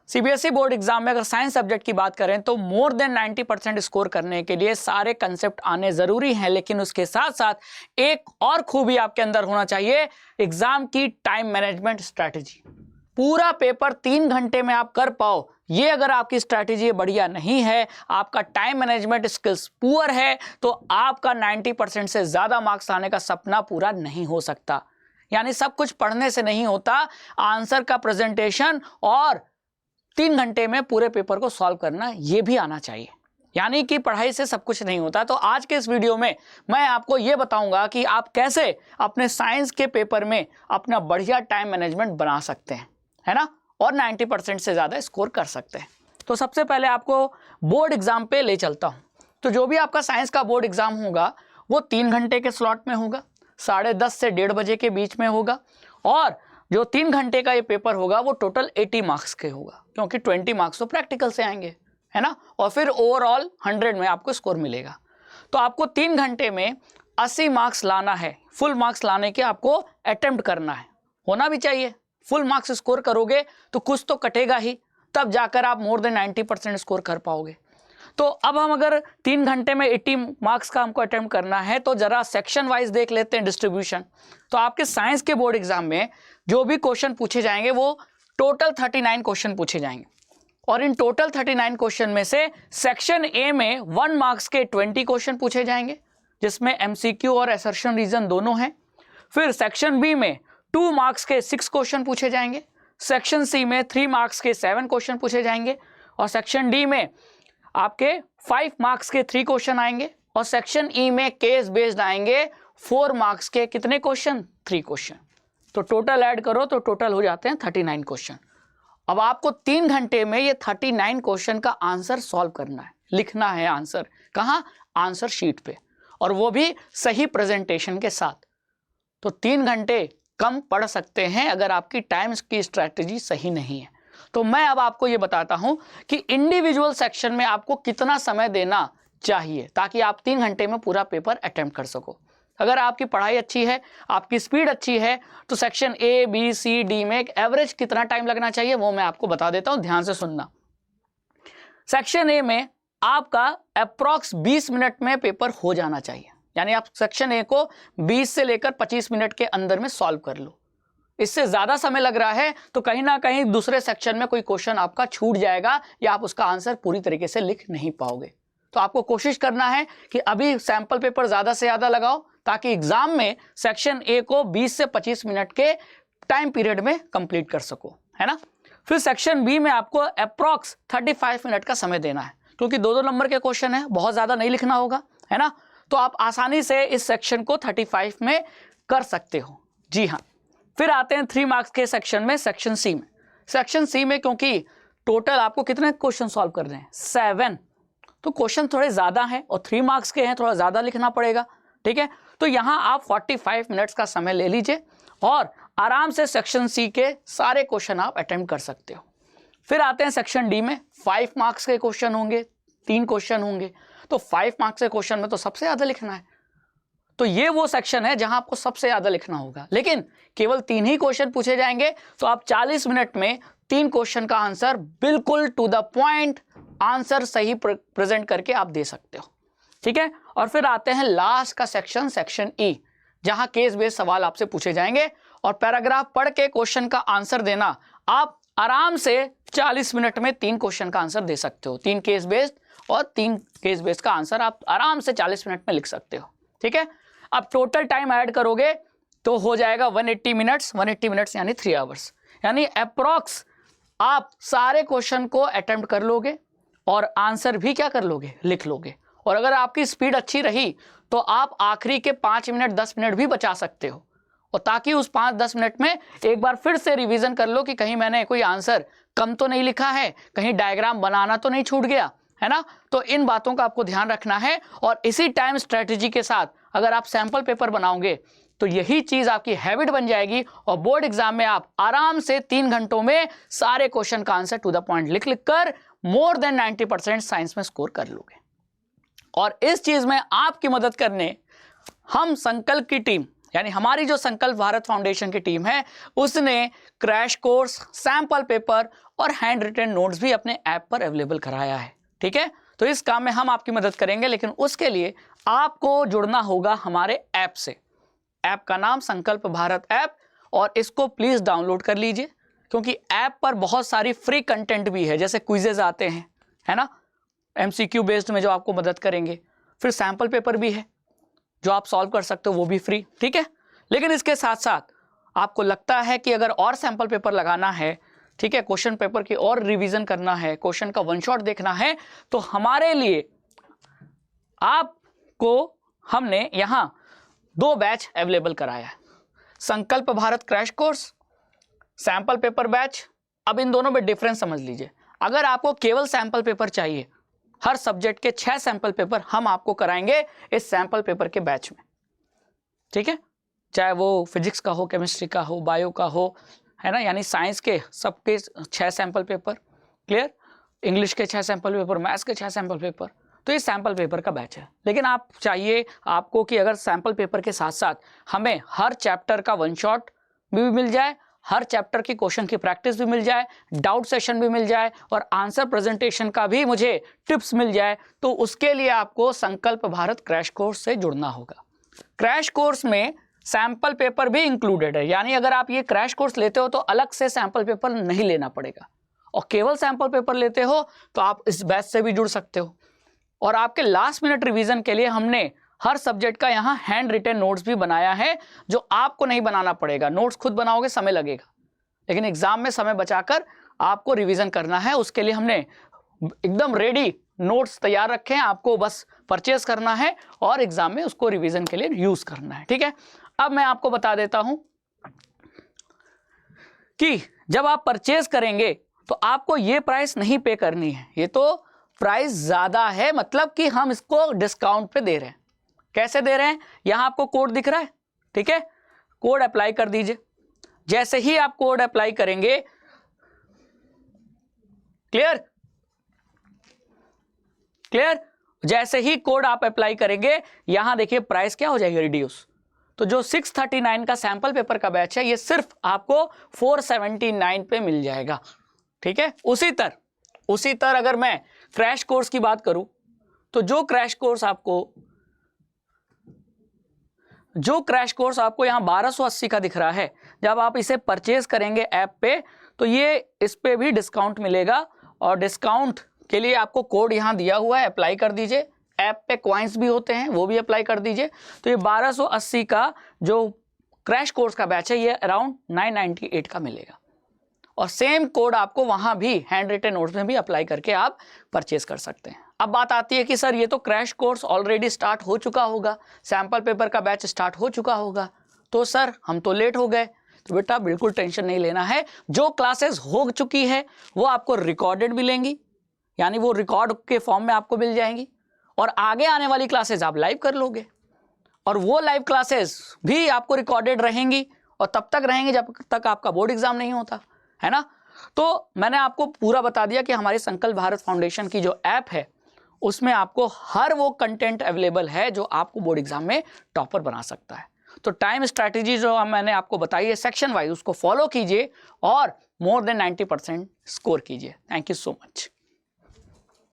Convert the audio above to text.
CBSE board exam में अगर science subject की बात करें तो मोर देन 90% स्कोर करने के लिए सारे कंसेप्ट आने जरूरी हैं, लेकिन उसके साथ साथ एक और खूबी आपके अंदर होना चाहिए, एग्जाम की टाइम मैनेजमेंट स्ट्रैटेजी। पूरा पेपर 3 घंटे में आप कर पाओ, ये अगर आपकी स्ट्रैटेजी बढ़िया नहीं है, आपका टाइम मैनेजमेंट स्किल्स पुअर है, तो आपका 90% से ज्यादा मार्क्स लाने का सपना पूरा नहीं हो सकता। यानी सब कुछ पढ़ने से नहीं होता, आंसर का प्रेजेंटेशन और 3 घंटे में पूरे पेपर को सॉल्व करना ये भी आना चाहिए। यानी कि पढ़ाई से सब कुछ नहीं होता। तो आज के इस वीडियो में मैं आपको ये बताऊंगा कि आप कैसे अपने साइंस के पेपर में अपना बढ़िया टाइम मैनेजमेंट बना सकते हैं, है ना, और 90% से ज़्यादा स्कोर कर सकते हैं। तो सबसे पहले आपको बोर्ड एग्जाम पे ले चलता हूँ। तो जो भी आपका साइंस का बोर्ड एग्जाम होगा वो 3 घंटे के स्लॉट में होगा, 10:30 से 1:30 बजे के बीच में होगा, और जो 3 घंटे का ये पेपर होगा वो टोटल 80 मार्क्स के होगा, क्योंकि 20 मार्क्स तो प्रैक्टिकल से आएंगे, है ना, और फिर ओवरऑल 100 में आपको स्कोर मिलेगा। तो आपको 3 घंटे में 80 मार्क्स लाना है, फुल मार्क्स लाने के आपको अटेम्प्ट करना है, होना भी चाहिए। फुल मार्क्स स्कोर करोगे तो कुछ तो कटेगा ही, तब जाकर आप मोर देन 90% स्कोर कर पाओगे। तो अब हम अगर 3 घंटे में 80 मार्क्स का हमको अटेम्प्ट करना है तो जरा सेक्शन वाइज देख लेते हैं डिस्ट्रीब्यूशन। तो आपके साइंस के बोर्ड एग्जाम में जो भी क्वेश्चन पूछे जाएंगे वो टोटल 39 क्वेश्चन पूछे जाएंगे, और इन टोटल 39 क्वेश्चन में से सेक्शन ए में 1 मार्क्स के 20 क्वेश्चन पूछे जाएंगे, जिसमें एमसीक्यू और असर्शन रीजन दोनों हैं। फिर सेक्शन बी में 2 मार्क्स के 6 क्वेश्चन पूछे जाएंगे, सेक्शन सी में 3 मार्क्स के 7 क्वेश्चन पूछे जाएंगे, और सेक्शन डी में आपके 5 मार्क्स के 3 क्वेश्चन आएंगे, और सेक्शन ई में केस बेस्ड आएंगे 4 मार्क्स के कितने क्वेश्चन, 3 क्वेश्चन। तो टोटल ऐड करो तो टोटल हो जाते हैं 39 क्वेश्चन। अब आपको 3 घंटे में ये 39 क्वेश्चन का आंसर सॉल्व करना है, लिखना है आंसर कहाँ, आंसर शीट पे, और वो भी सही प्रेजेंटेशन के साथ। तो 3 घंटे कम पढ़ सकते हैं अगर आपकी टाइम की स्ट्रैटेजी सही नहीं है। तो मैं अब आपको ये बताता हूं कि इंडिविजुअल सेक्शन में आपको कितना समय देना चाहिए ताकि आप 3 घंटे में पूरा पेपर अटेम्प्ट कर सको। अगर आपकी पढ़ाई अच्छी है, आपकी स्पीड अच्छी है, तो section A B C D में एक एवरेज कितना टाइम लगना चाहिए वो मैं आपको बता देता हूं, ध्यान से सुनना। सेक्शन ए में आपका अप्रॉक्स 20 मिनट में पेपर हो जाना चाहिए, यानी आप सेक्शन ए को 20 से लेकर 25 मिनट के अंदर में सॉल्व कर लो। इससे ज्यादा समय लग रहा है तो कहीं ना कहीं दूसरे सेक्शन में कोई क्वेश्चन आपका छूट जाएगा या आप उसका आंसर पूरी तरीके से लिख नहीं पाओगे। तो आपको कोशिश करना है कि अभी सैंपल पेपर ज्यादा से ज्यादा लगाओ ताकि एग्जाम में सेक्शन ए को 20 से 25 मिनट के टाइम पीरियड में कंप्लीट कर सको, है ना। फिर सेक्शन बी में आपको अप्रॉक्स 35 मिनट का समय देना है, क्योंकि 2-2 नंबर के क्वेश्चन है, बहुत ज्यादा नहीं लिखना होगा, है ना। तो आप आसानी से इस सेक्शन को 35 में कर सकते हो। जी हाँ। फिर आते हैं 3 मार्क्स के सेक्शन में, सेक्शन सी में। सेक्शन सी में क्योंकि टोटल आपको कितने क्वेश्चन सॉल्व करने हैं, 7, तो क्वेश्चन थोड़े ज्यादा हैं और 3 मार्क्स के हैं, थोड़ा ज्यादा लिखना पड़ेगा, ठीक है। तो यहां आप 45 मिनट्स का समय ले लीजिए और आराम से सेक्शन सी के सारे क्वेश्चन आप अटेम्प्ट कर सकते हो। फिर आते हैं सेक्शन डी में, 5 मार्क्स के क्वेश्चन होंगे, 3 क्वेश्चन होंगे, तो 5 मार्क्स के क्वेश्चन में तो सबसे ज्यादा लिखना है। तो ये वो सेक्शन है जहां आपको सबसे ज्यादा लिखना होगा, लेकिन केवल 3 ही क्वेश्चन पूछे जाएंगे, तो आप 40 मिनट में 3 क्वेश्चन का आंसर बिल्कुल टू द पॉइंट आंसर सही प्रेजेंट करके आप दे सकते हो, ठीक है। और फिर आते हैं लास्ट का सेक्शन, सेक्शन ई, जहां केस बेस्ड सवाल आपसे पूछे जाएंगे और पैराग्राफ पढ़ के क्वेश्चन का आंसर देना। आप आराम से 40 मिनट में 3 क्वेश्चन का आंसर दे सकते हो, 3 केस बेस्ड और 3 केस बेस्ड का आंसर आप आराम से 40 मिनट में लिख सकते हो, ठीक है। अब टोटल टाइम ऐड करोगे तो हो जाएगा 180 मिनट्स, 180 मिनट्स यानी 3 आवर्स, यानी अप्रॉक्स आप सारे क्वेश्चन को अटेम्प्ट कर लोगे और आंसर भी क्या कर लोगे, लिख लोगे। और अगर आपकी स्पीड अच्छी रही तो आप आखिरी के 5 मिनट 10 मिनट भी बचा सकते हो, और ताकि उस 5-10 मिनट में एक बार फिर से रिवीजन कर लो कि कहीं मैंने कोई आंसर कम तो नहीं लिखा है, कहीं डायग्राम बनाना तो नहीं छूट गया, है ना। तो इन बातों का आपको ध्यान रखना है, और इसी टाइम स्ट्रेटेजी के साथ अगर आप सैंपल पेपर बनाओगे तो यही चीज आपकी हैबिट बन जाएगी, और बोर्ड एग्जाम में आप आराम से 3 घंटों में सारे क्वेश्चन का आंसर टू द पॉइंट लिख लिख कर मोर देन 90% साइंस में स्कोर कर लोगे। और इस चीज में आपकी मदद करने हम संकल्प की टीम, यानी हमारी जो संकल्प भारत फाउंडेशन की टीम है उसने क्रैश कोर्स, सैंपल पेपर और हैंड रिटन नोट्स भी अपने ऐप पर अवेलेबल कराया है। ठीक है, तो इस काम में हम आपकी मदद करेंगे, लेकिन उसके लिए आपको जुड़ना होगा हमारे ऐप से। ऐप का नाम संकल्प भारत ऐप, और इसको प्लीज डाउनलोड कर लीजिए, क्योंकि ऐप पर बहुत सारी फ्री कंटेंट भी है, जैसे क्विजेज आते हैं, है ना, MCQ बेस्ड में जो आपको मदद करेंगे, फिर सैंपल पेपर भी है जो आप सॉल्व कर सकते हो, वो भी फ्री। ठीक है, लेकिन इसके साथ साथ आपको लगता है कि अगर और सैंपल पेपर लगाना है, ठीक है, क्वेश्चन पेपर की और रिवीजन करना है, क्वेश्चन का वन शॉट देखना है, तो हमारे लिए आपको हमने यहां 2 बैच अवेलेबल कराया है, संकल्प Bharat crash course, sample paper batch. अब इन दोनों में डिफरेंस समझ लीजिए। अगर आपको केवल सैंपल पेपर चाहिए, हर सब्जेक्ट के 6 सैंपल पेपर हम आपको कराएंगे इस सैंपल पेपर के बैच में। ठीक है, चाहे वो फिजिक्स का हो, केमिस्ट्री का हो, बायो का हो, है ना, यानी साइंस के सबके 6 सैंपल पेपर, क्लियर, इंग्लिश के 6 सैंपल पेपर, मैथ्स के 6 सैंपल पेपर, तो ये सैंपल पेपर का बैच है। लेकिन आप चाहिए आपको कि अगर सैंपल पेपर के साथ साथ हमें हर चैप्टर का वन शॉट भी मिल जाए, हर चैप्टर की क्वेश्चन की प्रैक्टिस भी मिल जाए, डाउट सेशन भी मिल जाए, और आंसर प्रेजेंटेशन का भी मुझे टिप्स मिल जाए, तो उसके लिए आपको संकल्प भारत क्रैश कोर्स से जुड़ना होगा। क्रैश कोर्स में सैंपल पेपर भी इंक्लूडेड है, यानी अगर आप ये क्रैश कोर्स लेते हो तो अलग से सैंपल पेपर नहीं लेना पड़ेगा, और केवल सैंपल पेपर लेते हो तो आप इस बैच से भी जुड़ सकते हो। और आपके लास्ट मिनट रिवीजन के लिए हमने हर सब्जेक्ट का यहाँ हैंड रिटन नोट्स भी बनाया है, जो आपको नहीं बनाना पड़ेगा। नोट्स खुद बनाओगे, समय लगेगा, लेकिन एग्जाम में समय बचाकर आपको रिवीजन करना है, उसके लिए हमने एकदम रेडी नोट्स तैयार रखे हैं, आपको बस परचेज करना है और एग्जाम में उसको रिवीजन के लिए यूज करना है। ठीक है, अब मैं आपको बता देता हूं कि जब आप परचेज करेंगे तो आपको ये प्राइस नहीं पे करनी है, ये तो प्राइस ज्यादा है, मतलब कि हम इसको डिस्काउंट पे दे रहे हैं। कैसे दे रहे हैं, यहां आपको कोड दिख रहा है, ठीक है, कोड अप्लाई कर दीजिए। जैसे ही आप कोड अप्लाई करेंगे, क्लियर, जैसे ही कोड आप अप्लाई करेंगे, यहां देखिए प्राइस क्या हो जाएगी, रिड्यूस। तो जो 639 का सैंपल पेपर का बैच है, ये सिर्फ आपको 479 पे मिल जाएगा। ठीक है, उसी तरह अगर मैं क्रैश कोर्स की बात करूं, तो जो क्रैश कोर्स आपको यहां 1280 का दिख रहा है, जब आप इसे परचेज करेंगे ऐप पे, तो ये इस पे भी डिस्काउंट मिलेगा, और डिस्काउंट के लिए आपको कोड यहां दिया हुआ है, अप्लाई कर दीजिए। ऐप पे कॉइन्स भी होते हैं, वो भी अप्लाई कर दीजिए। तो ये 1280 का जो क्रैश कोर्स का बैच है, ये अराउंड 998 का मिलेगा, और सेम कोड आपको वहां भी हैंड रिटन नोट्स में भी अप्लाई करके आप परचेज कर सकते हैं। अब बात आती है कि सर ये तो क्रैश कोर्स ऑलरेडी स्टार्ट हो चुका होगा, सैंपल पेपर का बैच स्टार्ट हो चुका होगा, तो सर हम तो लेट हो गए। तो बेटा बिल्कुल टेंशन नहीं लेना है, जो क्लासेस हो चुकी है वो आपको रिकॉर्डेड मिलेंगी, यानी वो रिकॉर्ड के फॉर्म में आपको मिल जाएंगी, और आगे आने वाली क्लासेस आप लाइव कर लोगे, और वो लाइव क्लासेस भी आपको रिकॉर्डेड रहेंगी, और तब तक रहेंगी जब तक आपका बोर्ड एग्जाम नहीं होता, है ना। तो मैंने आपको पूरा बता दिया कि हमारी संकल्प भारत फाउंडेशन की जो ऐप है, उसमें आपको हर वो कंटेंट अवेलेबल है जो आपको बोर्ड एग्जाम में टॉपर बना सकता है। तो टाइम स्ट्रैटेजी जो मैंने आपको बताई है सेक्शन वाइज, उसको फॉलो कीजिए और मोर देन 90% स्कोर कीजिए। Thank you so much.